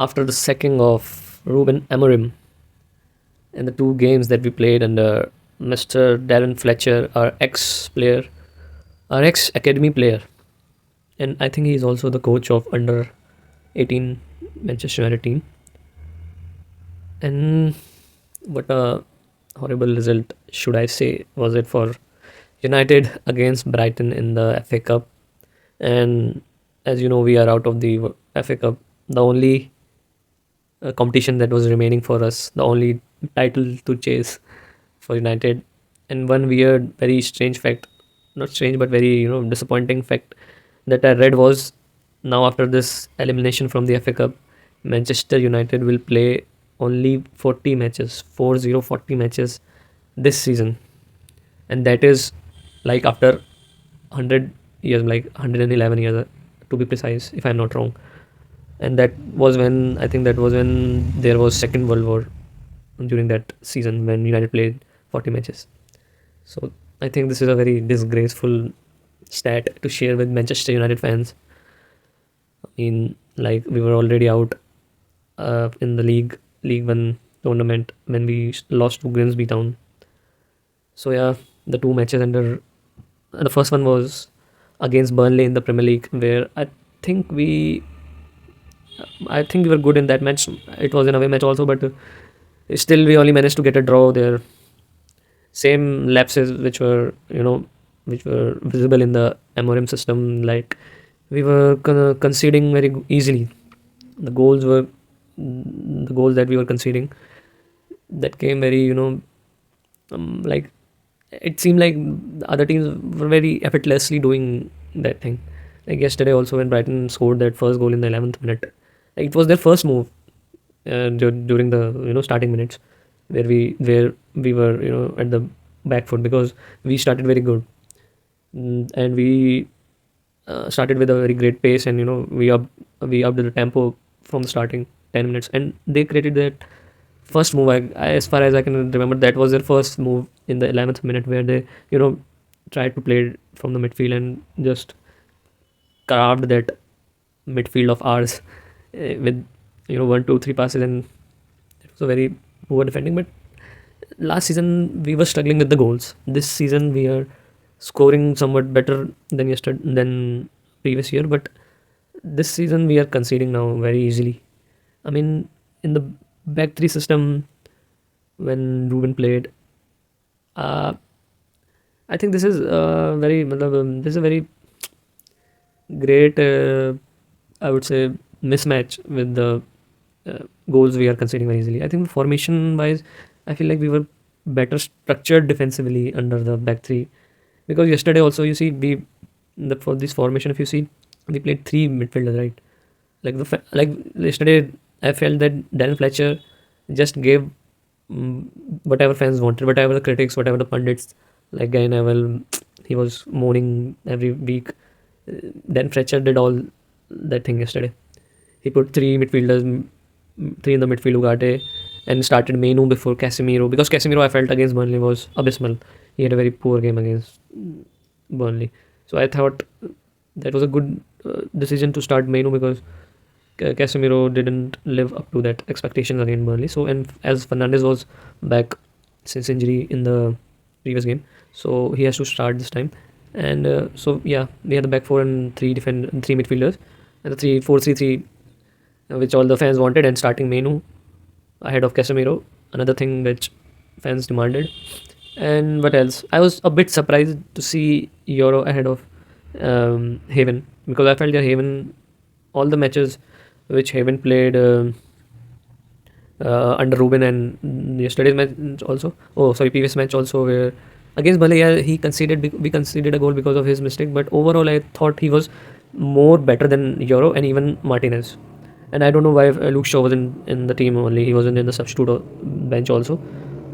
after the sacking of Ruben Amorim and the two games that we played under Mr. Darren Fletcher, our ex academy player, and I think he's also the coach of under 18 Manchester United team. And what a horrible result, should I say, was it for United against Brighton in the FA Cup. And as you know, we are out of the FA Cup. The only competition that was remaining for us, the only title to chase for United. And one weird, very strange fact, not strange, but very disappointing fact that I read was now after this elimination from the FA Cup, Manchester United will play only 40 matches, 40 matches this season, and that is like after 100 years, like 111 years to be precise, if I'm not wrong. And that was when I think that was when there was Second World War during that season when United played 40 matches. So I think this is a very disgraceful stat to share with Manchester United fans. I mean, like we were already out in the League One tournament when we lost to Grimsby Town. So yeah, the two matches under the first one was against Burnley in the Premier League, where think we I think we were good in that match. It was an away match also, but still we only managed to get a draw there. Same lapses which were visible in the Amorim system. Like we were conceding very easily. The goals that we were conceding that came very like it seemed like the other teams were very effortlessly doing that thing. Like yesterday also when Brighton scored that first goal in the 11th minute, like it was their first move during the starting minutes where we were at the back foot because we started very good. And we started with a very great pace, and we upped the tempo from the starting 10 minutes, and they created that first move. As far as I can remember, that was their first move in the 11th minute where they tried to play from the midfield and just carved that midfield of ours with 1 2 3 passes, and it was a very poor defending. But last season we were struggling with the goals. This season we are scoring somewhat better than previous year, but this season we are conceding now very easily. I mean, in the back three system when Ruben played, uh, I think this is this is a very great I would say mismatch with the goals we are conceding very easily. I think formation wise, I feel like we were better structured defensively under the back three, because yesterday also you see for this formation, if you see, we played three midfielders, right? Like yesterday I felt that Darren Fletcher just gave whatever fans wanted, whatever the critics, whatever the pundits, like Guy Neville, he was moaning every week. Then Fletcher did all that thing yesterday. He put three midfielders, three in the midfield, Ugarte, and started Mainoo before Casemiro, because Casemiro I felt against Burnley was abysmal. He had a very poor game against Burnley. So I thought that was a good decision to start Mainoo, because Casemiro didn't live up to that expectations against Burnley. So, and as Fernandes was back since injury in the previous game, so he has to start this time. And so yeah, we had the back four and three midfielders, and the 3-4-3-3, which all the fans wanted, and starting Mainoo ahead of Casemiro, another thing which fans demanded. And what else? I was a bit surprised to see Yoro ahead of Haven, because I felt that Haven, all the matches which Haven played under Ruben, and yesterday's match also. Oh, sorry, previous match also, where against Malacia we conceded a goal because of his mistake. But overall, I thought he was more better than Yoro and even Martinez. And I don't know why Luke Shaw wasn't in the team only. He wasn't in the substitute bench also.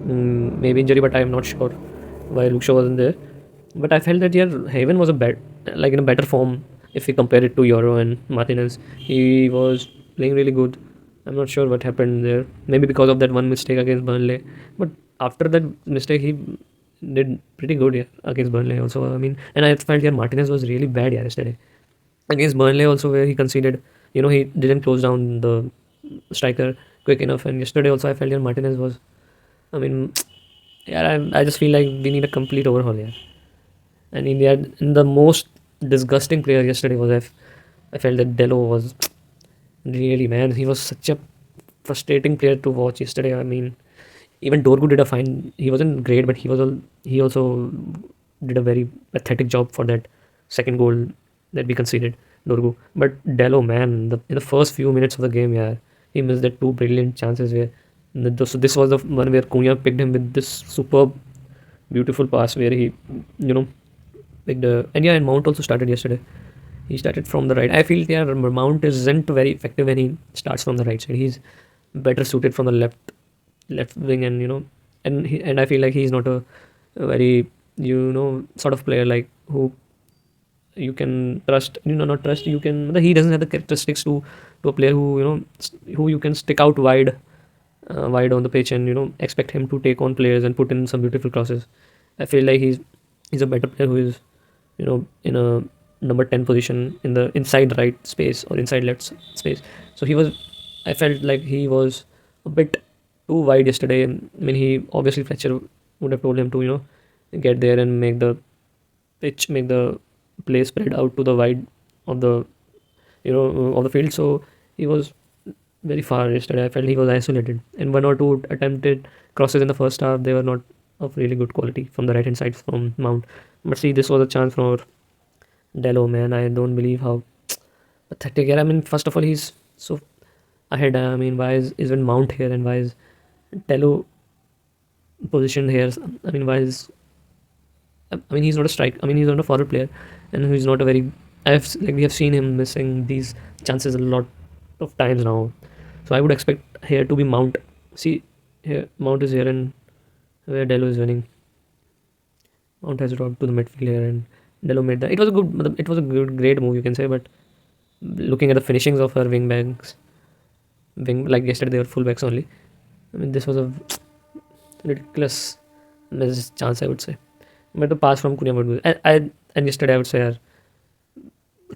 Maybe injury, but I'm not sure why Luke Shaw wasn't there. But I felt that Haven was in a better form if we compare it to Yoro and Martinez. He was playing really good. I'm not sure what happened there. Maybe because of that one mistake against Burnley. But after that mistake, he did pretty good against Burnley also. I mean, and I felt Martinez was really bad yesterday against Burnley also, where he conceded. He didn't close down the striker quick enough. And yesterday also I felt Martinez was. I mean, yeah, I just feel like we need a complete overhaul here. And India, and the most disgusting player yesterday was I felt that Diallo was really, man. He was such a frustrating player to watch yesterday. I mean, even Dorgu did a fine. He wasn't great, but he also did a very pathetic job for that second goal that we conceded. Dorgu, but Diallo, man, in the first few minutes of the game, yeah, he missed that two brilliant chances where. So this was the one where Cunha picked him with this superb, beautiful pass where he, you know, picked. And yeah, and Mount also started yesterday. He started from the right. I feel yeah, Mount isn't very effective when he starts from the right side. He's better suited from the left wing, and and I feel like he's not a very sort of player like who you can trust. Not trust. You can. He doesn't have the characteristics to a player who who you can stick out wide on the pitch and expect him to take on players and put in some beautiful crosses. I feel like he's a better player who is in a number 10 position in the inside right space or inside left space. So he was. I felt like he was a bit too wide yesterday. I mean, he obviously Fletcher would have told him to get there and make the play spread out to the wide of the of the field. So he was very far yesterday. I felt he was isolated, and one or two attempted crosses in the first half, they were not of really good quality from the right hand side from Mount. But see, this was a chance for Dello, man. I don't believe how pathetic. Yeah, I mean, first of all, he's so ahead. I mean, why isn't Mount here, and why is Dello positioned here? I mean, why is I mean, he's not a strike. I mean, he's not a forward player, and he's not a very. We have seen him missing these chances a lot of times now. So I would expect here to be Mount. See, here Mount is here, and where Dello is winning. Mount has dropped to the midfield here, and Dello made that. It was a good, great move, you can say. But looking at the finishings of her like yesterday they were fullbacks only. I mean, this was a ridiculous missed chance, I would say. But the pass from Cunha would be. And yesterday I would say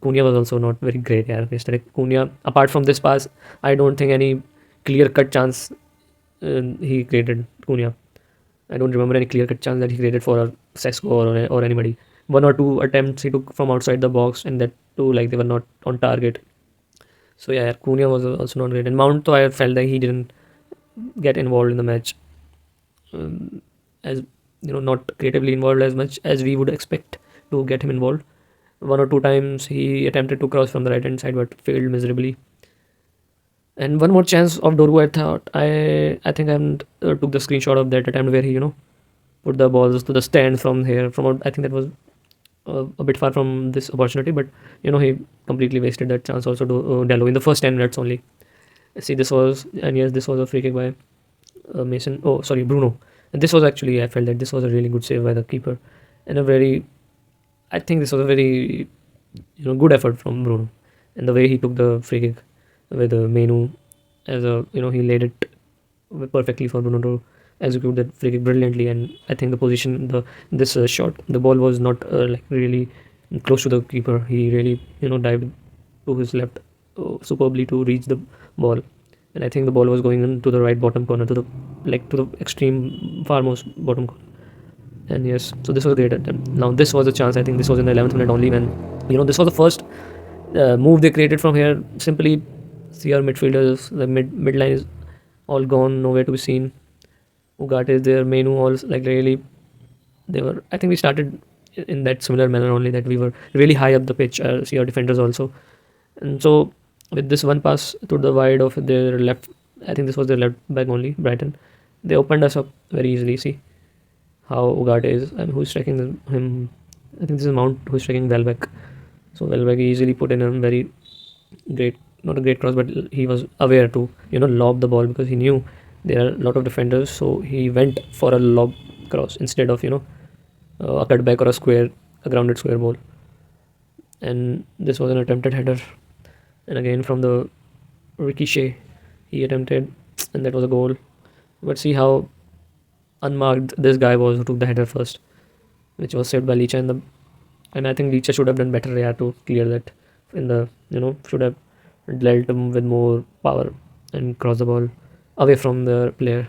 Cunha was also not very great. Yeah, yesterday Cunha. Apart from this pass, I don't think any clear cut chance he created. Cunha. I don't remember any clear cut chance that he created for Sesko or anybody. One or two attempts he took from outside the box, and that too like they were not on target. So yeah, Cunha was also not great. And Mount, though, I felt that he didn't get involved in the match, as not creatively involved as much as we would expect to get him involved. One or two times he attempted to cross from the right hand side but failed miserably. And one more chance of Dorgu, I think I took the screenshot of that attempt where he put the balls to the stand from here. I think that was a bit far from this opportunity, but he completely wasted that chance also to Diallo in the first 10 minutes only. See, this was a free kick by Mason. Oh, sorry, Bruno. And this was actually, I felt that this was a really good save by the keeper, and I think this was a very good effort from Bruno, and the way he took the free kick with Mainoo as he laid it perfectly for Bruno to execute that free kick brilliantly. And I think the position, this shot, the ball was not like really close to the keeper. He really dived to his left superbly to reach the ball, and I think the ball was going into the right bottom corner to the extreme farmost bottom corner. And yes, so this was a great attempt. Now this was a chance. I think this was in the 11th minute only when this was the first move they created from here. Simply see our midfielders, the midline is all gone, nowhere to be seen. Ugarte is there, Mainoo all like really. They were. I think we started in that similar manner only, that we were really high up the pitch. See our defenders also, and so with this one pass to the wide of their left, I think this was their left back only, Brighton. They opened us up very easily. See how Ugarte is, and who's striking him. I think this is Mount who's striking Welbeck. So Welbeck easily put in a very great, not a great cross, but he was aware to lob the ball because he knew there are a lot of defenders. So he went for a lob cross instead of a cutback or a grounded square ball. And this was an attempted header, and again from the ricochet he attempted, and that was a goal. But see how unmarked this guy was who took the header first, which was saved by Licha and I think Licha should have done better to clear that in the should have dealt him with more power. and cross the ball away from the player.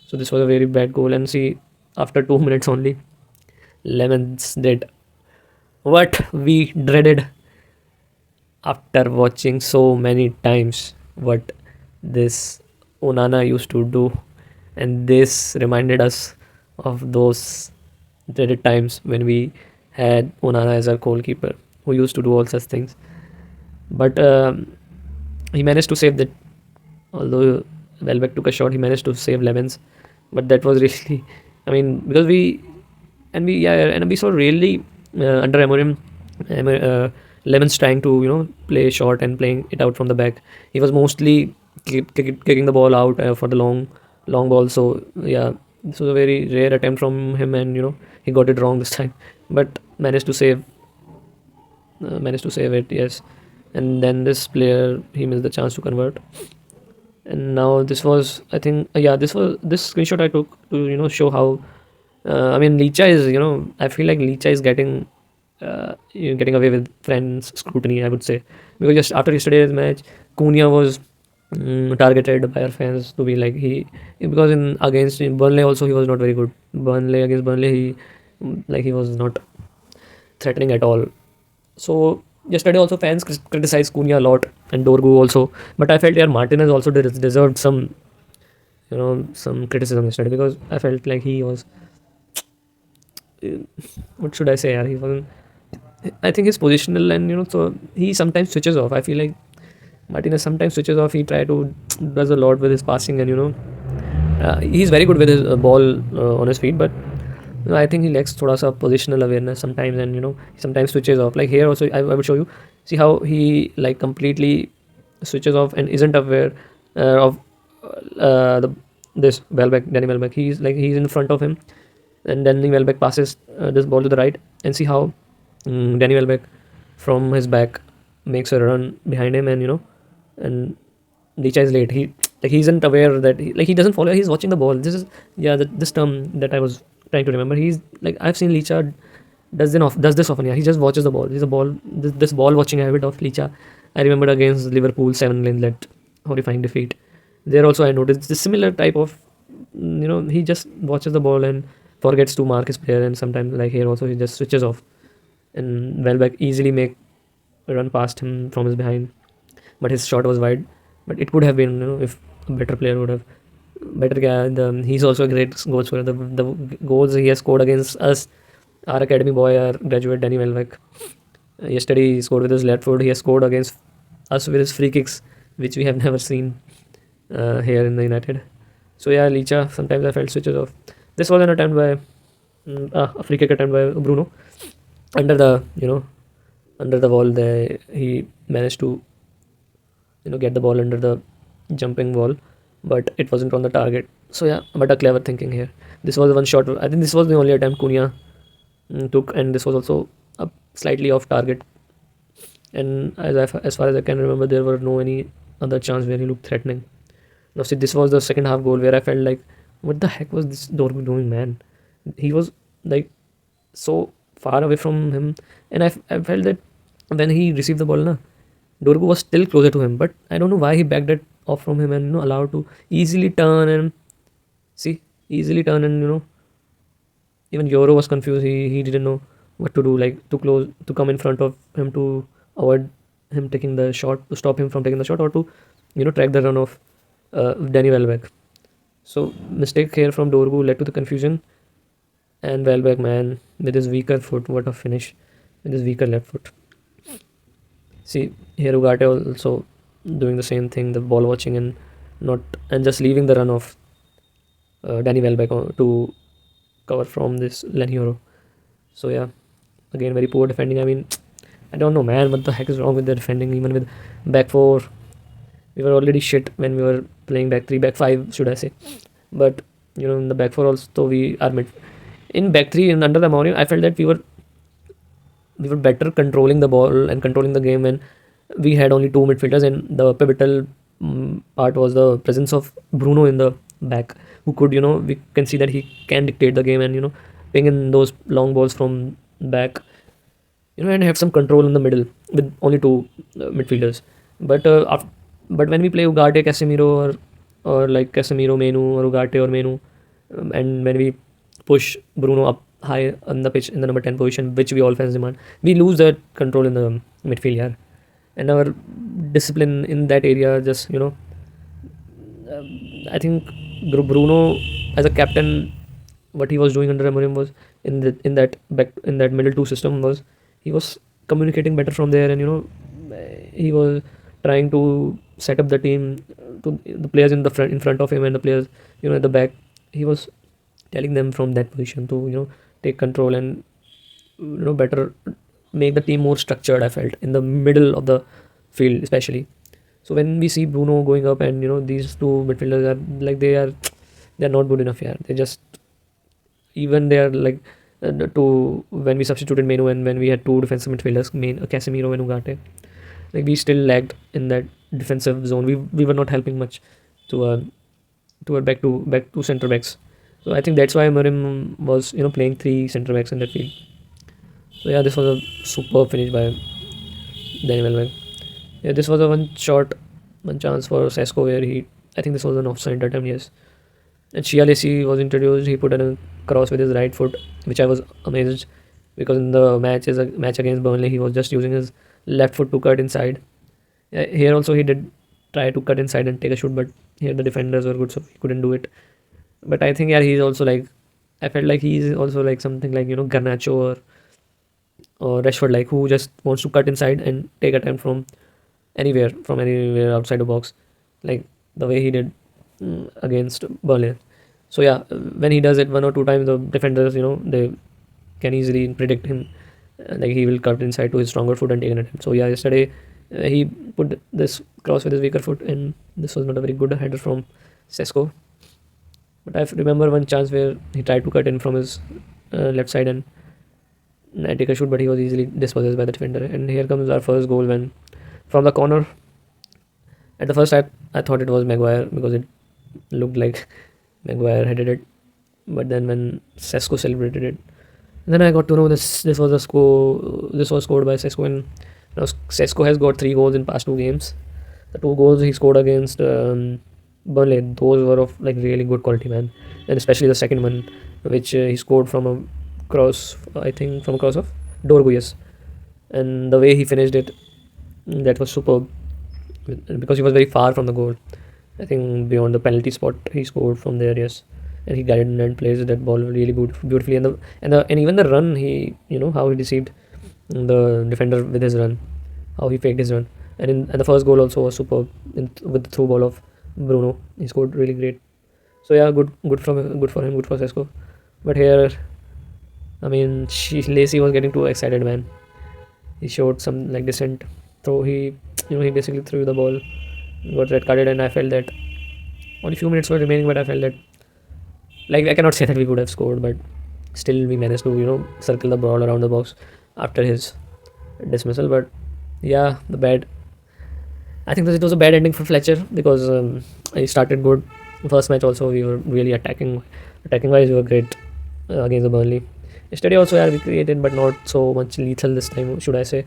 So this was a very bad goal. And see, after 2 minutes only, Lemons did what we dreaded after watching so many times what this Onana used to do, and this reminded us of those dreaded times when we had Onana as our goalkeeper who used to do all such things. But he managed to save that. Although Welbeck took a shot, he managed to save Lemons. But that was really, I mean, because we saw really under Amorim, Lemons trying to play short and playing it out from the back. He was mostly kicking the ball out for the long ball. So yeah, this was a very rare attempt from him, and he got it wrong this time, but managed to save it. Yes, and then this player, he missed the chance to convert. And now this was, I think, yeah, this screenshot I took to show how I mean, Licha is, I feel like Licha is getting away with friends scrutiny, I would say, because just after yesterday's match, Cunha was targeted by our fans to be like because in against Burnley also he was not very good. Against Burnley, he was not threatening at all. So yesterday also fans criticized Cunha a lot, and Dorgu also, but I felt Martinez also deserved some some criticism yesterday, because I felt like he was what should I say, he wasn't. I think he's positional, and so he sometimes switches off. I feel like Martinez sometimes switches off. He does a lot with his passing, and he's very good with his ball on his feet, but I think he lacks thoda sa positional awareness sometimes, and he sometimes switches off. Like here also, I would show you. See how he like completely switches off and isn't aware of this Danny Welbeck. He's in front of him, and then Welbeck passes this ball to the right, and see how Danny Welbeck from his back makes a run behind him, and and Licha is late. He isn't aware that he doesn't follow. He's watching the ball. This is this term that I was trying to remember. He's like, I've seen Licha does this often. Yeah, he just watches the ball. He's a ball this ball watching habit of Licha. I remember against Liverpool 7 that horrifying defeat. There also I noticed this similar type of he just watches the ball and forgets to mark his player, and sometimes like here also he just switches off, and Welbeck easily make a run past him from his behind, but his shot was wide. But it could have been if a better player would have better guy. He's also a great goal scorer. The goals he has scored against us, our academy boy, our graduate Danny Welbeck. Yesterday he scored with his left foot. He has scored against us with his free kicks, which we have never seen here in the United. So yeah, Licha sometimes I felt switches off. This was an attempt by a free kick attempt by Bruno under the under the wall. There he managed to get the ball under the jumping wall, but it wasn't on the target. So yeah, but a clever thinking here. This was one shot. I think this was the only attempt Cunha took, and this was also slightly off target. And as far as I can remember, there were no any other chance where he looked threatening. Now see, this was the second half goal where I felt like, what the heck was this Dorgu doing, man? He was like so far away from him, and I felt that when he received the ball, Dorgu was still closer to him, but I don't know why he backed it off from him and allowed to easily turn and even Yoro was confused. He didn't know what to do, like to come in front of him to avoid him taking the shot, to stop him from taking the shot, or to track the run of Danny Welbeck. So mistake here from Dorgu led to the confusion, and Welbeck, man, with his weaker foot, what a finish with his weaker left foot. See here Ugarte also doing the same thing, the ball watching and just leaving the run of Danny Welbeck to cover from this Leny Yoro. So yeah, again very poor defending. I mean, I don't know, man, what the heck is wrong with the defending? Even with back four, we were already shit when we were playing back three, back five, should I say? But in the back four also we are in back three and under the Amorim. I felt that we were better controlling the ball and controlling the game when we had only two midfielders, and the pivotal part was the presence of Bruno in the back, who could we can see that he can dictate the game and ping in those long balls from back, and have some control in the middle with only two midfielders. But But when we play Ugarte, Casemiro, or like Casemiro, Mainoo, or Ugarte or Mainoo, and when we push Bruno up high on the pitch in the number 10 position, which we all fans demand, we lose that control in the midfield, yeah. And our discipline in that area just, I think Bruno as a captain, what he was doing under Amorim was in that middle two system was he was communicating better from there, and he was trying to set up the team to the players in front of him and the players at the back. He was telling them from that position to take control and better make the team more structured. I felt in the middle of the field especially. So when we see Bruno going up and these two midfielders are like they're not good enough here. They just even they are like to when we substituted Mainoo and when we had two defensive midfielders, Casemiro and Ugarte, like we still lagged in that defensive zone. We were not helping much to our back to centre backs. So I think that's why Amorim was playing three centre backs in that field. So yeah, this was a superb finish by Daniel Welbeck. Yeah, this was a one chance for Sesko where I think this was an offside attempt, yes. And Chialesi was introduced. He put in a cross with his right foot, which I was amazed because in the match against Burnley, he was just using his left foot to cut inside. Here also he did try to cut inside and take a shoot, but here the defenders were good, so he couldn't do it. But I think he's also like I felt like he's also like something like Garnacho or Rashford, like who just wants to cut inside and take attempt from anywhere outside the box, like the way he did against Burnley. So yeah, when he does it one or two times, the defenders they can easily predict him, like he will cut inside to his stronger foot and take an attempt. So yeah, yesterday he put this cross with his weaker foot, and this was not a very good header from Sesko. But I remember one chance where he tried to cut in from his left side and take a shoot, but he was easily dispossessed by the defender. And here comes our first goal when from the corner. At the first I thought it was Maguire because it looked like Maguire headed it, but then when Sesko celebrated it, then I got to know this was scored by Sesko, and now Sesko has got 3 goals in past 2 games. The 2 goals he scored against Burnley, those were of like really good quality, man, and especially the second one, which he scored from a cross, I think from a cross of Dorgu, yes, and the way he finished it, that was superb because he was very far from the goal. I think beyond the penalty spot he scored from there, yes, and he guided and placed that ball really beautifully, and even the run, he how he deceived the defender with his run, how he faked his run, and the first goal also was superb with the through ball of Bruno. He scored really great. So yeah, good for him, good for Sesko. But here, I mean, Lacey was getting too excited, man. He showed some like dissent. So he basically threw the ball, got red carded, and I felt that only few minutes were remaining, but I felt that like I cannot say that we could have scored, but still we managed to circle the ball around the box after his dismissal. But yeah, I think that it was a bad ending for Fletcher because he started good. First match also we were really attacking wise we were great against the Burnley. Yesterday also we created, but not so much lethal this time, should I say.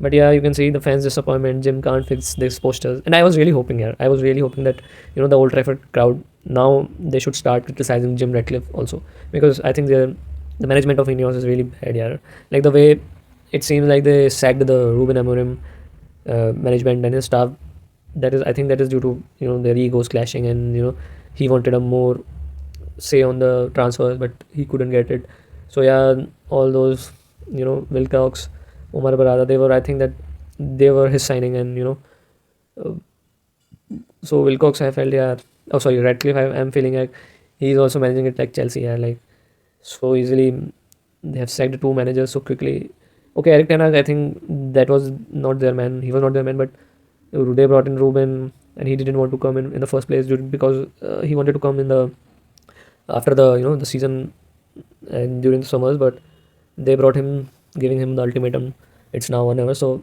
But yeah, you can see the fans' disappointment. Jim can't fix these posters, and I was really hoping that the Old Trafford crowd now they should start criticizing Jim Ratcliffe also, because I think the management of Ineos is really bad. Yeah, like the way it seems like they sacked the Ruben Amorim management and his staff. I think that is due to their egos clashing, and he wanted a more say on the transfers, but he couldn't get it. So yeah, all those Wilcox, Omar Barada, I think that they were his signing, and uh, so Wilcox, I felt, yeah. Oh, sorry, Radcliffe, I'm feeling like he's also managing it like Chelsea, yeah, like so easily. They have sacked 2 managers so quickly. Okay, Eric Ten Hag, I think that was not their man. He was not their man, but they brought in Ruben, and he didn't want to come in the first place because he wanted to come in the after the the season and during the summers, but they brought him, giving him the ultimatum. It's now or never. So,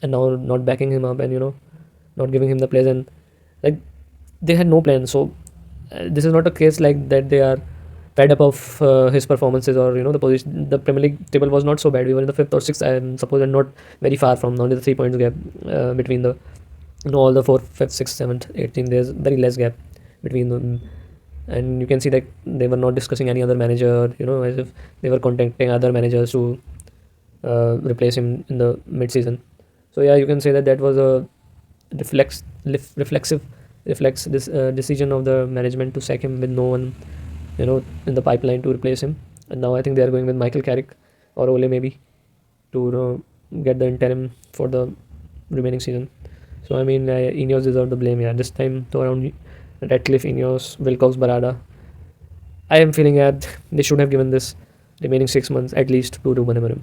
and now not backing him up and not giving him the players, and like they had no plan. So this is not a case like that they are fed up of his performances or the position. The Premier League table was not so bad. We were in the 5th or 6th, I suppose, and not very far from only the 3 points gap between the all the fourth, fifth, sixth, seventh, 18th, there's very less gap between them. And you can see that they were not discussing any other manager, as if they were contacting other managers to replace him in the mid-season. So yeah, you can say that that was a reflexive reflects this decision of the management to sack him with no one, in the pipeline to replace him. And now I think they are going with Michael Carrick or Ole maybe to get the interim for the remaining season. So I mean, Ineos deserve the blame. Yeah, this time to around Radcliffe, Ineos, Wilcox, Barada. I am feeling that they should have given this remaining 6 months at least to Ruben Amorim.